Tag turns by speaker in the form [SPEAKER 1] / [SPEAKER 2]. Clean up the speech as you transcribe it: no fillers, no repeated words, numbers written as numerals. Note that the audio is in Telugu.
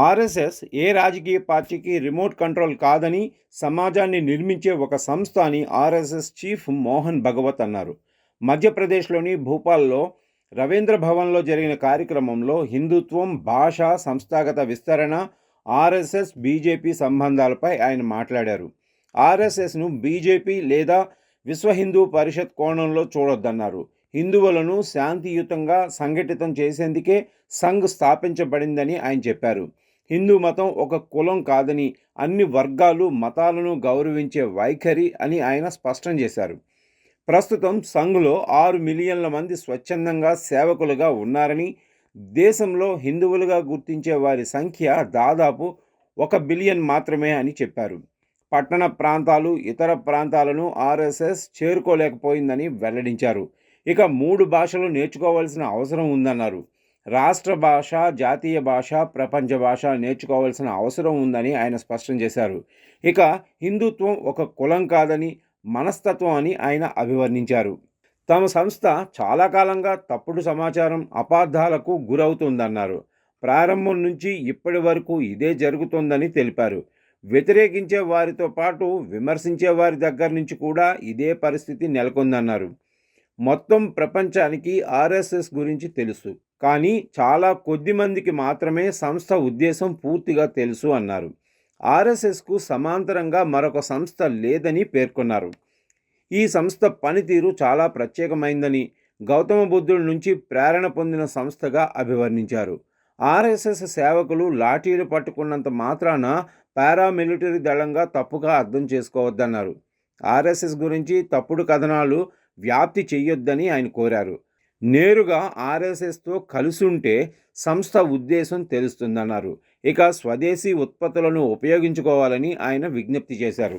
[SPEAKER 1] ఆర్ఎస్ఎస్ ఏ రాజకీయ పార్టీకి రిమోట్ కంట్రోల్ కాదని, సమాజాన్ని నిర్మించే ఒక సంస్థ అని ఆర్ఎస్ఎస్ చీఫ్ మోహన్ భగవత్ అన్నారు. మధ్యప్రదేశ్లోని భూపాల్లో రవీంద్ర భవన్లో జరిగిన కార్యక్రమంలో హిందుత్వం, భాష, సంస్థాగత విస్తరణ, ఆర్ఎస్ఎస్ బీజేపీ సంబంధాలపై ఆయన మాట్లాడారు. ఆర్ఎస్ఎస్ను బీజేపీ లేదా విశ్వ హిందూ పరిషత్ కోణంలో చూడొద్దన్నారు. హిందువులను శాంతియుతంగా సంఘటితం చేసేందుకే సంఘ్ స్థాపించబడిందని ఆయన చెప్పారు. హిందూ మతం ఒక కులం కాదని, అన్ని వర్గాలు, మతాలను గౌరవించే వైఖరి అని ఆయన స్పష్టం చేశారు. ప్రస్తుతం సంఘ్లో 6 మిలియన్ల మంది స్వచ్ఛందంగా సేవకులుగా ఉన్నారని, దేశంలో హిందువులుగా గుర్తించే వారి సంఖ్య దాదాపు 1 బిలియన్ మాత్రమే అని చెప్పారు. పట్టణ ప్రాంతాలు, ఇతర ప్రాంతాలను ఆర్ఎస్ఎస్ చేరుకోలేకపోయిందని వెల్లడించారు. ఇక 3 భాషలు నేర్చుకోవాల్సిన అవసరం ఉందన్నారు. రాష్ట్ర భాష, జాతీయ భాష, ప్రపంచ భాష నేర్చుకోవాల్సిన అవసరం ఉందని ఆయన స్పష్టం చేశారు. ఇక హిందుత్వం ఒక కులం కాదని, మనస్తత్వం అని ఆయన అభివర్ణించారు. తమ సంస్థ చాలా కాలంగా తప్పుడు సమాచారం, అపార్థాలకు గురవుతుందన్నారు. ప్రారంభం నుంచి ఇప్పటి వరకు ఇదే జరుగుతోందని తెలిపారు. వ్యతిరేకించే వారితో పాటు విమర్శించే వారి దగ్గర నుంచి కూడా ఇదే పరిస్థితి నెలకొందన్నారు. మొత్తం ప్రపంచానికి ఆర్ఎస్ఎస్ గురించి తెలుసు, కానీ చాలా కొద్ది మందికి మాత్రమే సంస్థ ఉద్దేశం పూర్తిగా తెలుసు అన్నారు. ఆర్ఎస్ఎస్కు సమాంతరంగా మరొక సంస్థ లేదని పేర్కొన్నారు. ఈ సంస్థ పనితీరు చాలా ప్రత్యేకమైందని, గౌతమ బుద్ధుడి నుంచి ప్రేరణ పొందిన సంస్థగా అభివర్ణించారు. ఆర్ఎస్ఎస్ సేవకులు లాఠీలు పట్టుకున్నంత మాత్రాన పారామిలిటరీ దళంగా తప్పుగా అర్థం చేసుకోవద్దన్నారు. ఆర్ఎస్ఎస్ గురించి తప్పుడు కథనాలు వ్యాప్తి చెయ్యొద్దని ఆయన కోరారు. నేరుగా ఆర్ఎస్ఎస్తో కలిసుంటే సంస్థ ఉద్దేశం తెలుస్తుందన్నారు. ఇక స్వదేశీ ఉత్పత్తులను ఉపయోగించుకోవాలని ఆయన విజ్ఞప్తి చేశారు.